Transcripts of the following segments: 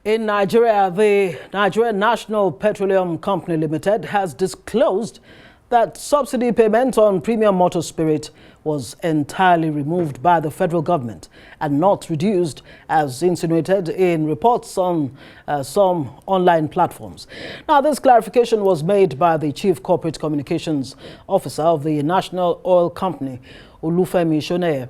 In Nigeria, the Nigerian National Petroleum Company Limited has disclosed that subsidy payment on premium motor spirit was entirely removed by the federal government and not reduced as insinuated in reports on some online platforms. Now, this clarification was made by the Chief Corporate Communications Officer of the National Oil Company, Olufemi Shoneye.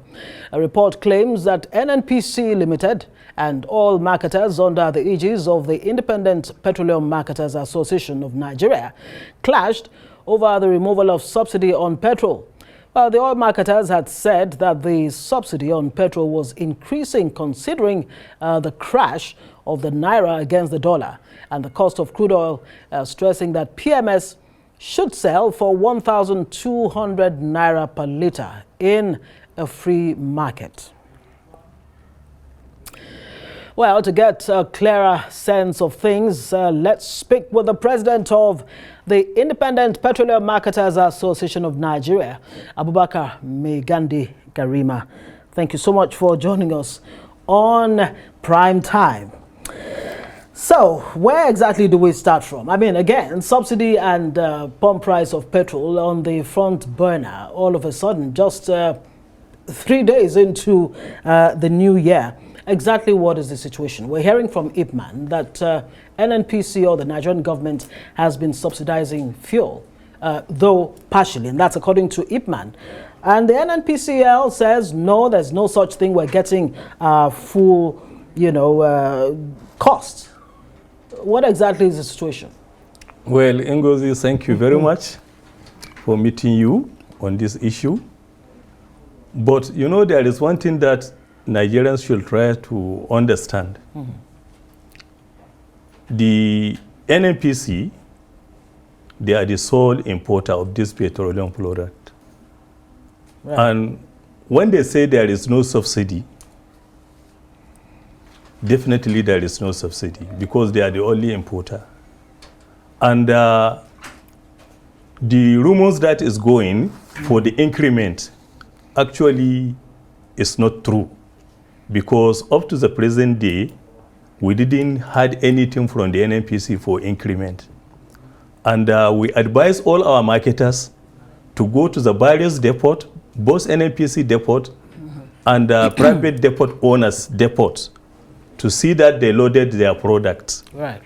A report claims that NNPC Limited and all marketers under the aegis of the Independent Petroleum Marketers Association of Nigeria clashed over the removal of subsidy on petrol. Well, the oil marketers had said that the subsidy on petrol was increasing considering the crash of the naira against the dollar and the cost of crude oil, stressing that PMS should sell for 1,200 naira per litre in a free market. Well, to get a clearer sense of things, let's speak with the president of the Independent Petroleum Marketers Association of Nigeria, Abubakar Migandi Garima. Thank you so much for joining us on Prime Time. So, where exactly do we start from? I mean, again, subsidy and pump price of petrol on the front burner all of a sudden, just 3 days into the new year. Exactly what is the situation? We're hearing from Ipman that NNPC or the Nigerian government has been subsidizing fuel, though partially, and that's according to Ipman. And the NNPCL says, no, there's no such thing. We're getting full, costs. What exactly is the situation? Well, Ngozi, thank you very much for meeting you on this issue. But, there is one thing that Nigerians should try to understand. The NNPC, they are the sole importer of this petroleum product. Right. And when they say there is no subsidy, definitely there is no subsidy because they are the only importer. And the rumors that is going for the increment actually is not true. Because up to the present day, we didn't had anything from the NNPC for increment. And we advise all our marketers to go to the various depot, both NNPC depot and private depot owners depot, to see that they loaded their products. Right.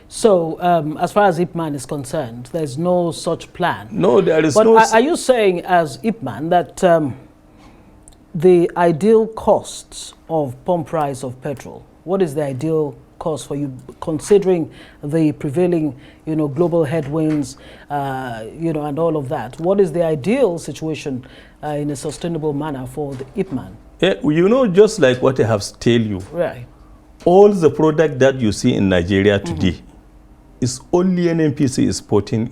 So, as far as Ipman is concerned, there's no such plan. No, there is no. But are you saying, as Ipman, that the ideal costs of pump price of petrol, what is the ideal cost for you, considering the prevailing, global headwinds, and all of that? What is the ideal situation in a sustainable manner for the Ipman? Just like what I have told you, right? All the product that you see in Nigeria today is only NNPC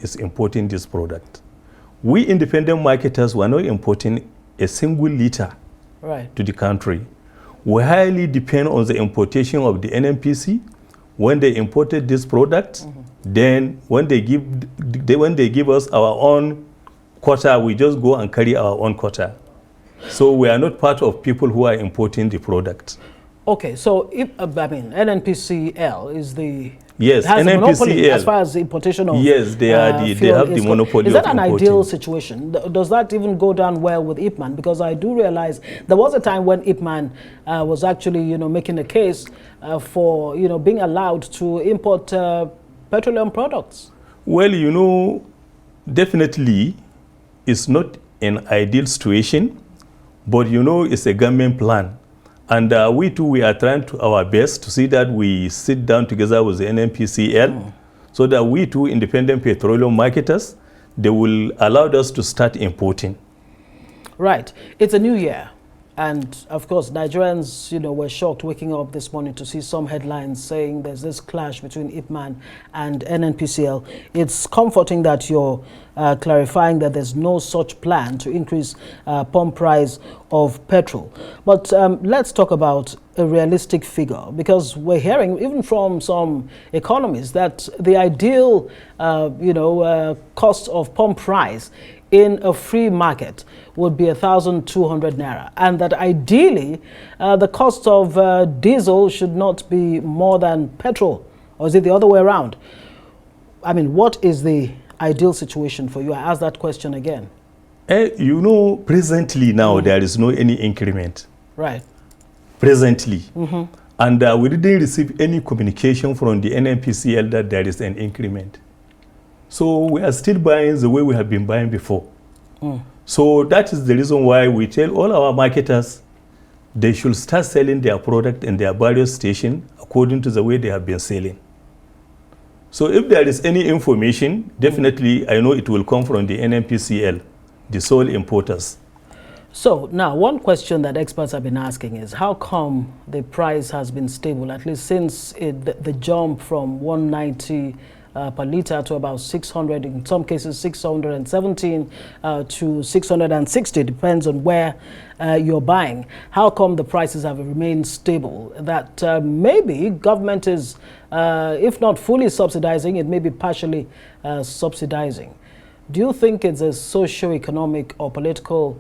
is importing this product. We independent marketers were not importing a single liter to the country. We highly depend on the importation of the NNPC. When they imported this product, then when they give us our own quota, we just go and carry our own quota. So we are not part of people who are importing the product. Okay, so NNPCL is the has NNPCL, monopoly as far as the importation of they have the monopoly. Is that an ideal situation? Does that even go down well with Ipman? Because I do realize there was a time when Ipman was actually making a case for being allowed to import petroleum products. Well, definitely it's not an ideal situation, but it's a government plan. And we too, we are trying our best to see that we sit down together with the NNPCL so that we too, independent petroleum marketers, they will allow us to start importing. Right. It's a new year. And of course, Nigerians, were shocked waking up this morning to see some headlines saying there's this clash between Ipman and NNPCL. It's comforting that you're clarifying that there's no such plan to increase pump price of petrol. But let's talk about a realistic figure, because we're hearing even from some economists that the ideal, cost of pump price in a free market would be 1,200 naira, and that ideally the cost of diesel should not be more than petrol, or is it the other way around? I mean, what is the ideal situation for you? I ask that question again. You know, presently now there is no any increment. Right. Presently. And we didn't receive any communication from the NNPC that there is an increment. So we are still buying the way we have been buying before. So that is the reason why we tell all our marketers they should start selling their product in their various stations according to the way they have been selling. So if there is any information, definitely I know it will come from the NNPCL, the sole importers. So now one question that experts have been asking is how come the price has been stable, at least since the jump from 190 per litre to about 600, in some cases 617 to 660, depends on where you're buying. How come the prices have remained stable? That maybe government is, if not fully subsidizing, it may be partially subsidizing. Do you think it's a socio-economic or political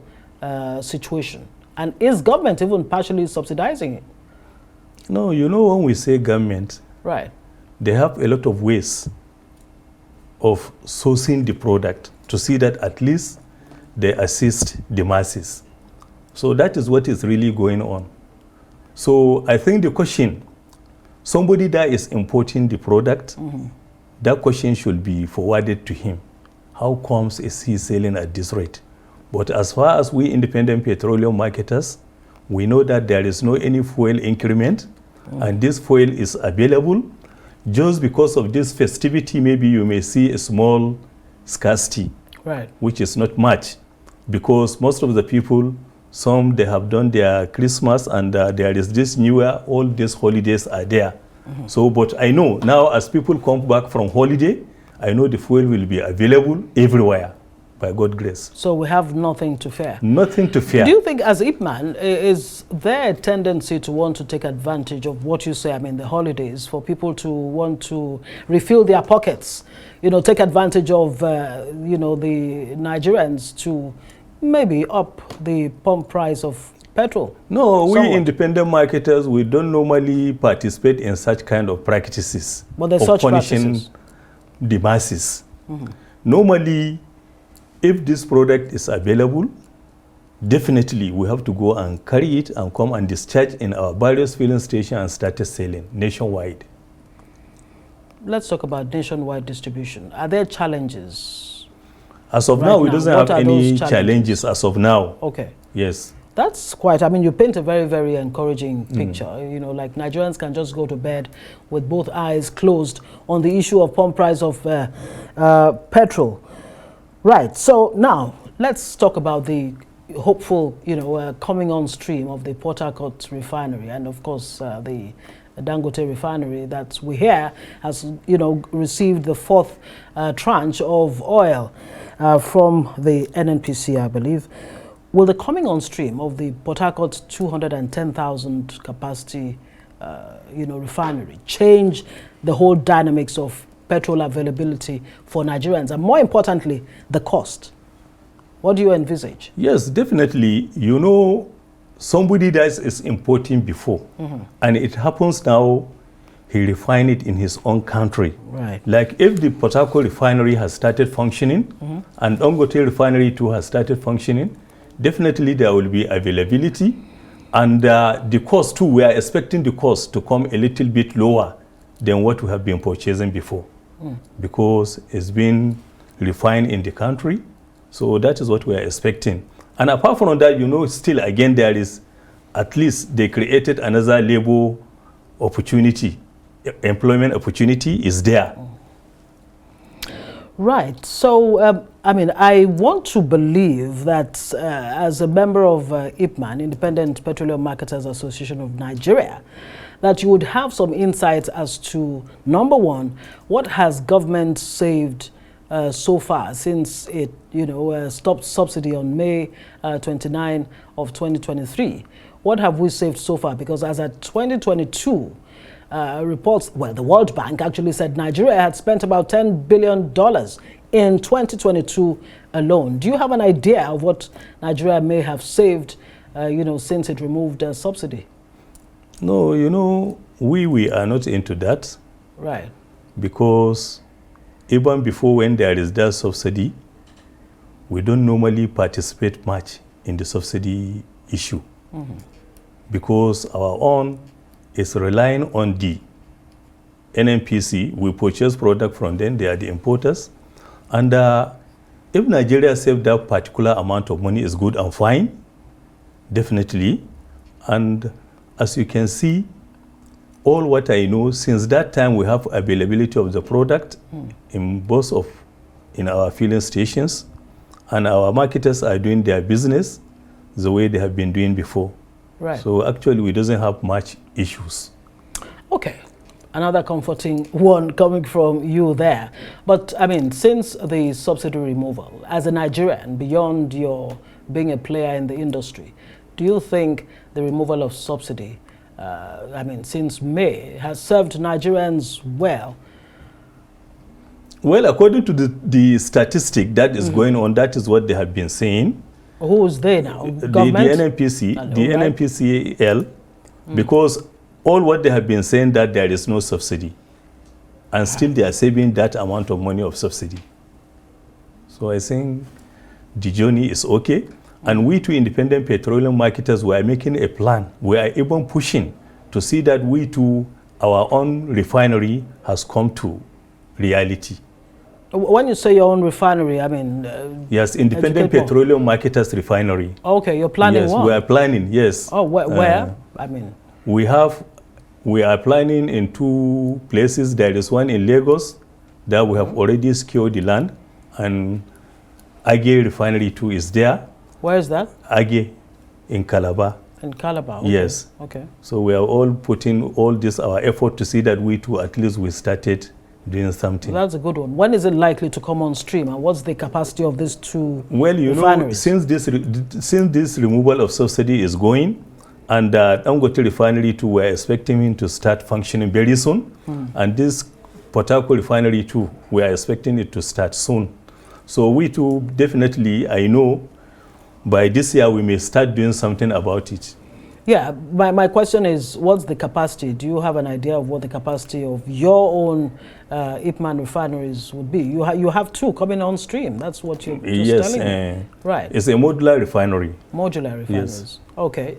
situation? And is government even partially subsidizing it? No, you know, when we say government, right, they have a lot of ways of sourcing the product to see that at least they assist the masses. So that is what is really going on. So I think the question, somebody that is importing the product, that question should be forwarded to him. How comes is he selling at this rate? But as far as we independent petroleum marketers, we know that there is no any fuel increment, and this fuel is available. Just because of this festivity, maybe you may see a small scarcity, right, which is not much, because most of the people, some they have done their Christmas, and there is this New Year, all these holidays are there. So, but I know now as people come back from holiday, I know the fuel will be available everywhere, by God's grace. So we have nothing to fear? Nothing to fear. Do you think as IPMAN, is there a tendency to want to take advantage of what you say, I mean the holidays, for people to want to refill their pockets, you know, take advantage of, you know, the Nigerians to maybe up the pump price of petrol? No, we independent marketers, we don't normally participate in such kind of practices. But there's such practices? The masses. Normally, if this product is available, definitely we have to go and carry it and come and discharge in our various filling stations and start selling nationwide. Let's talk about nationwide distribution. Are there challenges? As of now, we don't have any challenges as of now. Okay. Yes. That's quite, I mean, you paint a very, very encouraging picture. You know, like Nigerians can just go to bed with both eyes closed on the issue of pump price of petrol. Right. So now let's talk about the hopeful, you know, coming on stream of the Port Harcourt refinery, and of course the Dangote refinery that we hear has, you know, received the fourth tranche of oil from the NNPC, I believe. Will the coming on stream of the Port Harcourt 210,000 capacity, you know, refinery change the whole dynamics of petrol availability for Nigerians, and more importantly, the cost? What do you envisage? Yes, definitely. You know, somebody that is importing before, and it happens now, he refine it in his own country. Right. Like if the Port Harcourt refinery has started functioning, and Dangote refinery too has started functioning, definitely there will be availability, and the cost too, we are expecting the cost to come a little bit lower than what we have been purchasing before, because it's been refined in the country. So that is what we are expecting. And apart from that, you know, still again, there is, at least they created another labor opportunity, employment opportunity is there. Right. So, I mean, I want to believe that as a member of IPMAN, Independent Petroleum Marketers Association of Nigeria, that you would have some insights as to, number one, what has government saved so far since it, you know, stopped subsidy on May 29 of 2023. What have we saved so far? Because as at 2022, reports, well, the World Bank actually said Nigeria had spent about $10 billion in 2022 alone. Do you have an idea of what Nigeria may have saved, since it removed the subsidy? No, we are not into that. Right. Because even before, when there is that subsidy, we don't normally participate much in the subsidy issue. Because our own is relying on the NNPC. We purchase product from them, they are the importers. And if Nigeria saved that particular amount of money, is good and fine, definitely. And as you can see, all what I know, since that time we have availability of the product in our filling stations, and our marketers are doing their business the way they have been doing before. Right. So actually we doesn't have much issues. Okay. Another comforting one coming from you there. But I mean, since the subsidy removal, as a Nigerian, beyond your being a player in the industry, do you think the removal of subsidy, since May, has served Nigerians well? Well, according to the statistic that is going on, that is what they have been saying. Who is they now? Government? The NNPC, NNPCL, because all what they have been saying that there is no subsidy, and still they are saving that amount of money of subsidy. So I think the journey is okay. And we too, independent petroleum marketers, we are making a plan. We are even pushing to see that we too, our own refinery has come to reality. When you say your own refinery, I mean... yes, independent petroleum marketers refinery. Okay, you're planning yes, one? Yes, we are planning, yes. Oh, where? We are planning in 2 places. There is one in Lagos that we have already secured the land, and Age refinery too is there. Where is that? Age in Calabar. In Calabar? Okay. Yes. Okay. So we are all putting all this, our effort to see that we too, at least we started doing something. Well, that's a good one. When is it likely to come on stream, and what's the capacity of these 2 refineries? Since this removal of subsidy is going, and Dangote refinery too, we're expecting it to start functioning very soon. And this Port Harcourt refinery too, we are expecting it to start soon. So we too, definitely, I know, by this year we may start doing something about it. Yeah, my question is, what's the capacity? Do you have an idea of what the capacity of your own Ipman refineries would be? You have 2 coming on stream. That's what you're just telling me. Right. It's a modular refinery. Modular refineries. Yes. Okay.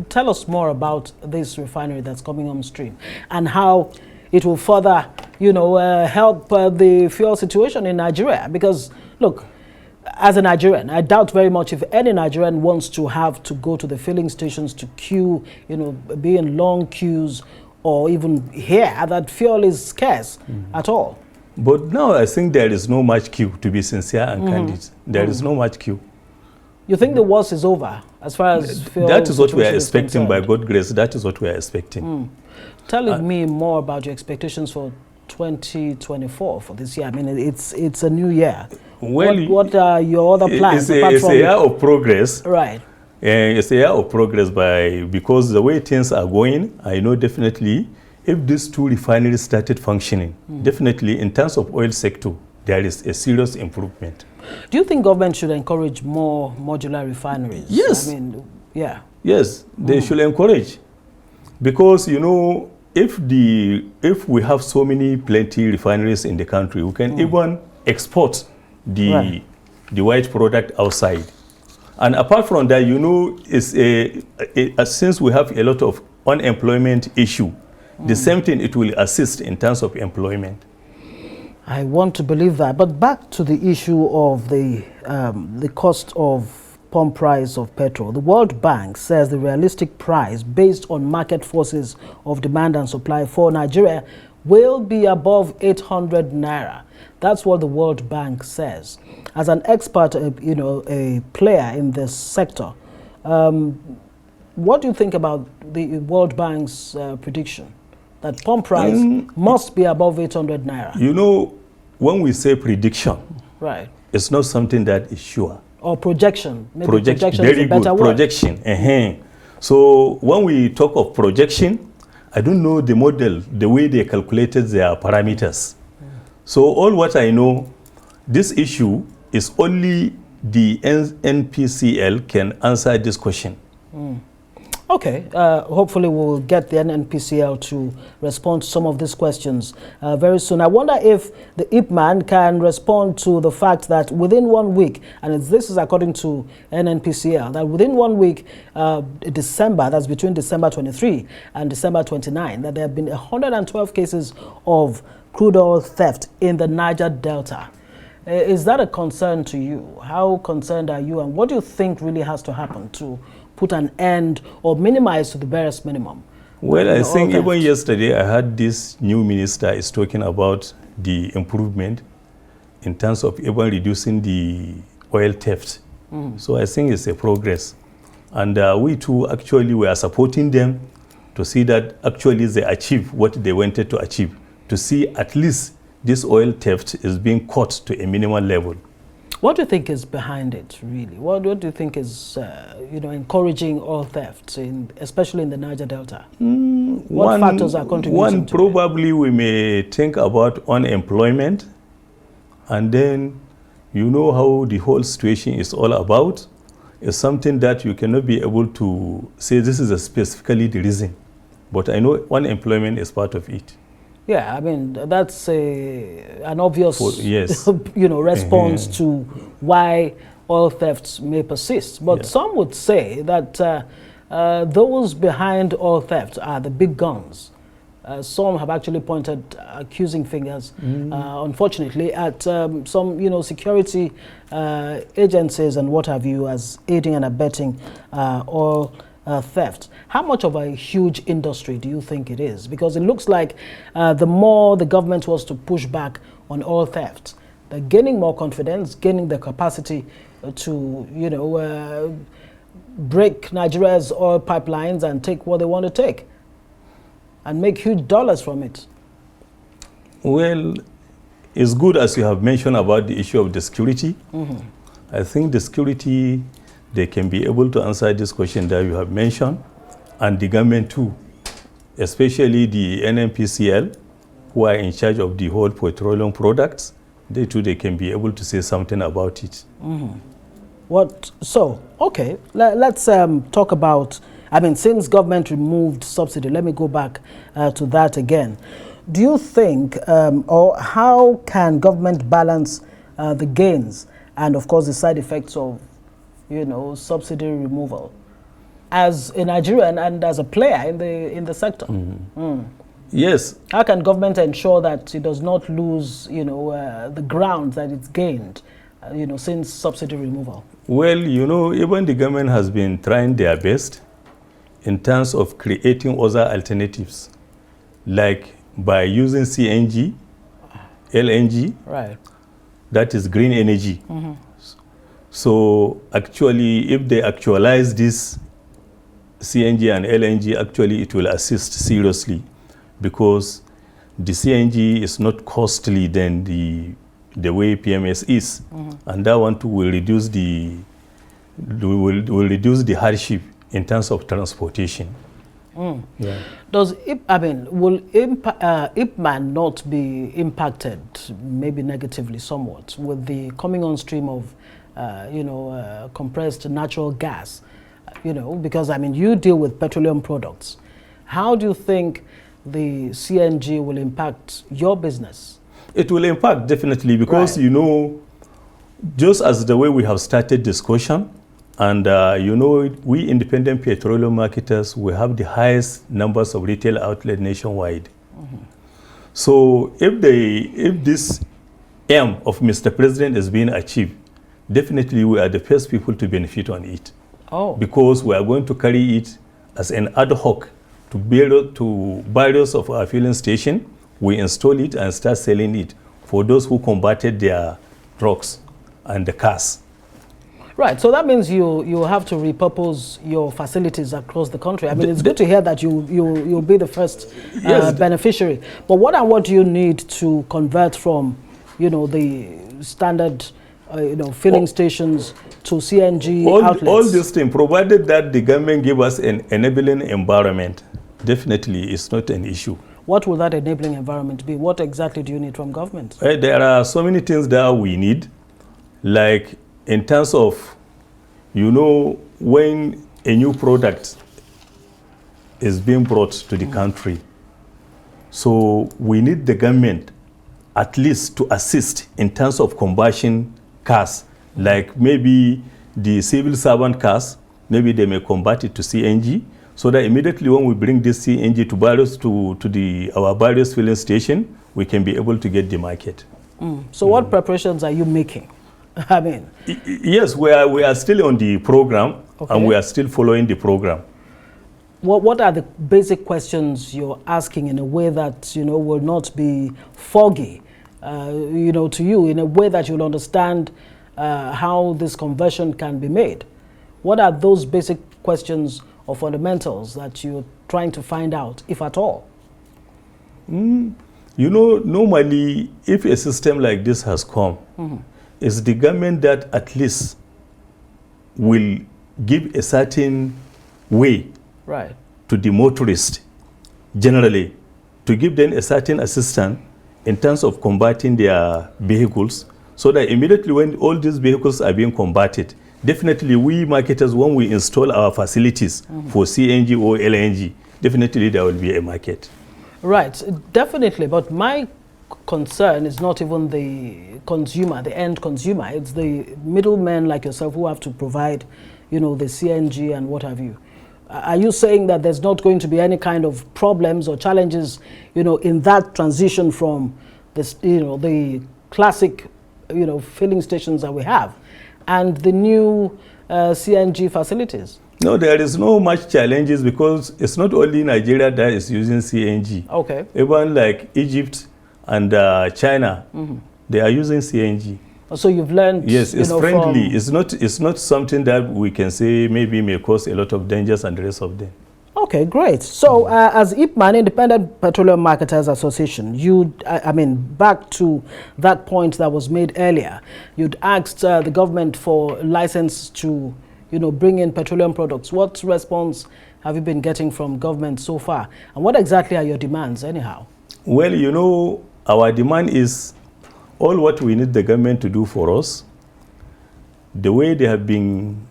Tell us more about this refinery that's coming on stream and how it will further, help the fuel situation in Nigeria. Because, look, as a Nigerian, I doubt very much if any Nigerian wants to have to go to the filling stations to queue, be in long queues, or even hear that fuel is scarce at all. But now I think there is no much queue, to be sincere and candid. There is no much queue. You think the worst is over as far as fuel? That is what we are expecting, by God's grace. That is what we are expecting. Tell me more about your expectations for 2024 for this year. I mean, it's a new year. Well, what are your other plans? It's a year of progress. Right. It's a year of progress because the way things are going, I know definitely if these 2 refineries started functioning, definitely in terms of oil sector, there is a serious improvement. Do you think government should encourage more modular refineries? Yes. I mean, yeah. Yes, they should encourage. Because, if we have so many plenty refineries in the country, we can even export the white product outside. And apart from that, since we have a lot of unemployment issue, the same thing, it will assist in terms of employment. I want to believe that. But back to the issue of the cost of pump price of petrol. The World Bank says the realistic price based on market forces of demand and supply for Nigeria will be above 800 naira. That's what the World Bank says. As an expert, a player in this sector, what do you think about the World Bank's prediction that pump price must be above 800 naira? When we say prediction, right, it's not something that is sure. Or projection. Maybe projection is a better word. Projection. So when we talk of projection, I don't know the model, the way they calculated their parameters. So all what I know, this issue is only the NNPCL can answer this question. Okay, hopefully we'll get the NNPCL to respond to some of these questions very soon. I wonder if the IPMAN can respond to the fact that within 1 week, and this is according to NNPCL, that within 1 week, December, that's between December 23 and December 29, that there have been 112 cases of crude oil theft in the Niger Delta. Is that a concern to you? How concerned are you, and what do you think really has to happen to put an end or minimize to the barest minimum? Well, I think even yesterday I heard this new minister is talking about the improvement in terms of even reducing the oil theft. So I think it's a progress. And we too actually were supporting them to see that actually they achieve what they wanted to achieve, to see at least this oil theft is being cut to a minimal level. What do you think is behind it, really? What do you think is, encouraging oil theft, especially in the Niger Delta? What factors are contributing One, to probably we may think about unemployment, and then you know how the whole situation is all about. It's something that you cannot be able to say this is specifically the reason, but I know unemployment is part of it. Yeah, I mean, that's an obvious yes. response to why oil thefts may persist. But some would say that those behind oil theft are the big guns. Some have actually pointed accusing fingers, unfortunately, at some security agencies and what have you as aiding and abetting oil theft. How much of a huge industry do you think it is? Because it looks like the more the government was to push back on oil theft, they're gaining more confidence, gaining the capacity to, break Nigeria's oil pipelines and take what they want to take and make huge dollars from it. Well, it's good, as you have mentioned, about the issue of the security. I think the security, they can be able to answer this question that you have mentioned, and the government too, especially the NNPCL, who are in charge of the whole petroleum products. They too, they can be able to say something about it. Okay, let's talk about, since government removed subsidy, let me go back to that again. Do you think, or how can government balance the gains and of course the side effects of subsidy removal as a Nigerian and as a player in the sector? Yes. How can government ensure that it does not lose, the ground that it's gained, since subsidy removal? Well, even the government has been trying their best in terms of creating other alternatives, like by using CNG, LNG, right? That is green energy. So actually, if they actualize this CNG and LNG, actually it will assist seriously, because the CNG is not costly than the way PMS is, and that one too will reduce the hardship in terms of transportation. Yeah. Does will IPMAN not be impacted, maybe negatively somewhat, with the coming on stream of compressed natural gas? Because you deal with petroleum products. How do you think the CNG will impact your business? It will impact definitely, because just as the way we have started discussion, and we independent petroleum marketers, we have the highest numbers of retail outlets nationwide. So if this aim of Mr. President is being achieved, definitely we are the first people to benefit on it. Because we are going to carry it as an ad hoc to various of our filling station. We install it and start selling it for those who converted their trucks and the cars. Right, so that means you have to repurpose your facilities across the country. It's good to hear that you'll be the first beneficiary. But what do you need to convert from, the standard, filling stations to CNG outlets? All this thing, provided that the government give us an enabling environment, definitely it's not an issue. What will that enabling environment be? What exactly do you need from government? There are so many things that we need, like in terms of, when a new product is being brought to the country, so we need the government at least to assist in terms of combustion cars, like maybe the civil servant cars, maybe they may convert it to CNG, so that immediately when we bring this CNG to our various filling station, we can be able to get the market. So what preparations are you making? I mean, yes, we are still on the program, and we are still following the program. What are the basic questions you're asking in a way that will not be foggy, to you, in a way that you'll understand how this conversion can be made? What are those basic questions or fundamentals that you're trying to find out, if at all? Normally, if a system like this has come, it's the government that at least will give a certain way to the motorist, generally, to give them a certain assistance in terms of converting their vehicles, so that immediately when all these vehicles are being converted, definitely we marketers, when we install our facilities for CNG or LNG, definitely there will be a market. Right, definitely, but my concern is not even the consumer, the end consumer. It's the middlemen like yourself who have to provide, the CNG and what have you. Are you saying that there's not going to be any kind of problems or challenges, in that transition from this, the classic, filling stations that we have and the new CNG facilities? No, there is no much challenges, because it's not only Nigeria that is using CNG. Okay. Even like Egypt and China, they are using CNG. So you've learned. Yes, it's friendly. It's not something that we can say maybe may cause a lot of dangers and the rest of them. Okay, great. So as IPMAN, Independent Petroleum Marketers Association, back to that point that was made earlier, you'd asked the government for license to, bring in petroleum products. What response have you been getting from government so far? And what exactly are your demands anyhow? Well, our demand is all what we need the government to do for us. The way they have been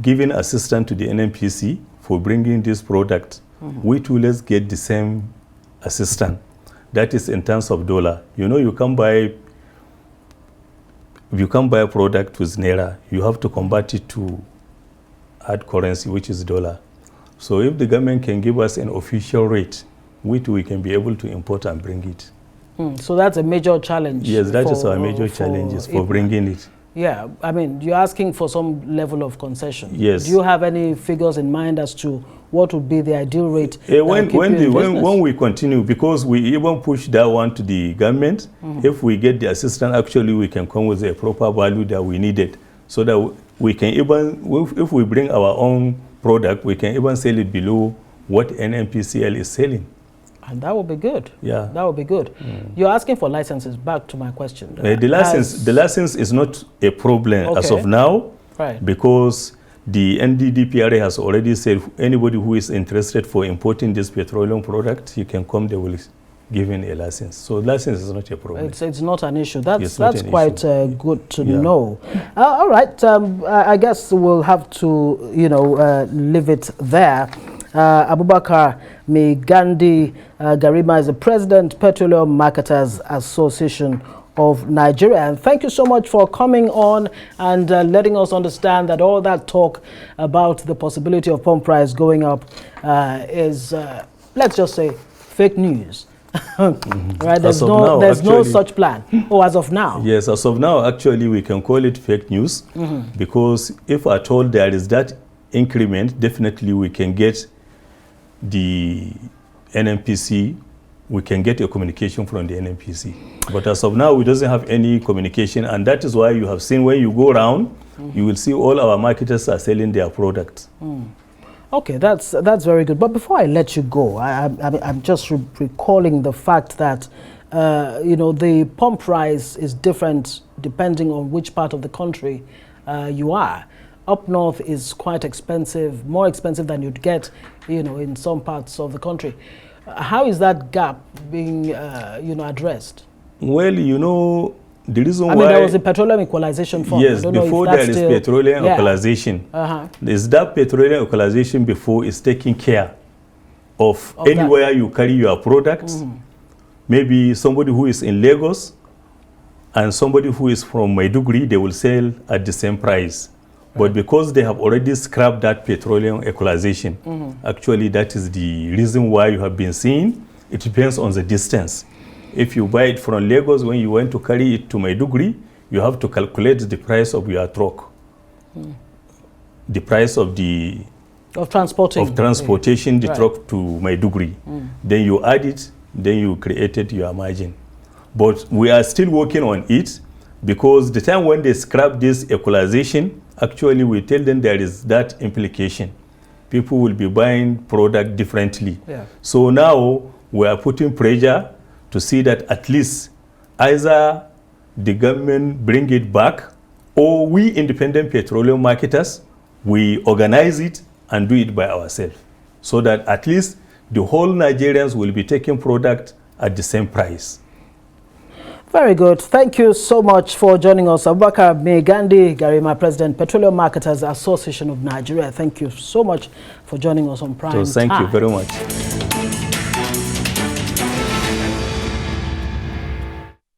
giving assistance to the NNPC for bringing this product, we too let's get the same assistance. That is in terms of dollar. You can buy a product with Naira, you have to convert it to hard currency, which is dollar. So if the government can give us an official rate, we can be able to import and bring it. So that's a major challenge. Yes, that is our major challenges for bringing it. Yeah, you're asking for some level of concession. Yes. Do you have any figures in mind as to what would be the ideal rate? When we continue, because we even push that one to the government, if we get the assistance, actually we can come with a proper value that we needed, so that we can even, if we bring our own product, we can even sell it below what NNPCL is selling. And that would be good. Yeah. That would be good. You're asking for licenses. Back to my question. The license is not a problem as of now, because the NDDPRA has already said anybody who is interested for importing this petroleum product, you can come, they will give in a license. So license is not a problem. It's not an issue. That's quite good to know. All right. I guess we'll have to, leave it there. Abubakar Migandi Garima is the President, Petroleum Marketers Association of Nigeria. And thank you so much for coming on and letting us understand that all that talk about the possibility of pump price going up is, let's just say, fake news. Right? There's no such plan. Oh, as of now? Yes, as of now, actually, we can call it fake news, because if at all there is that increment, definitely we can get the NNPC, we can get a communication from the NNPC. But as of now, we doesn't have any communication, and that is why you have seen when you go around, you will see all our marketers are selling their products. Okay, that's very good. But before I let you go, I'm just recalling the fact that the pump price is different depending on which part of the country you are. Up north is quite expensive, more expensive than you'd get, in some parts of the country. How is that gap being, addressed? Well, the reason why... I mean, there was a petroleum equalization fund. Yes, before there is petroleum equalization. Is that petroleum equalization before is taking care of anywhere you carry your products. Maybe somebody who is in Lagos and somebody who is from Maiduguri, they will sell at the same price. But because they have already scrapped that petroleum equalization, actually that is the reason why you have been seeing, it depends on the distance. If you buy it from Lagos, when you want to carry it to Maiduguri, you have to calculate the price of your truck. The price of transportation the truck to Maiduguri. Then you add it, then you created your margin. But we are still working on it, because the time when they scrap this equalization, actually we tell them there is that implication. People will be buying product differently. So now we are putting pressure to see that at least either the government bring it back, or we independent petroleum marketers, we organize it and do it by ourselves, so that at least the whole Nigerians will be taking product at the same price. Very good. Thank you so much for joining us. Abubakar Migandi Garima, President, Petroleum Marketers Association of Nigeria. Thank you so much for joining us on Prime Time. So thank you very much.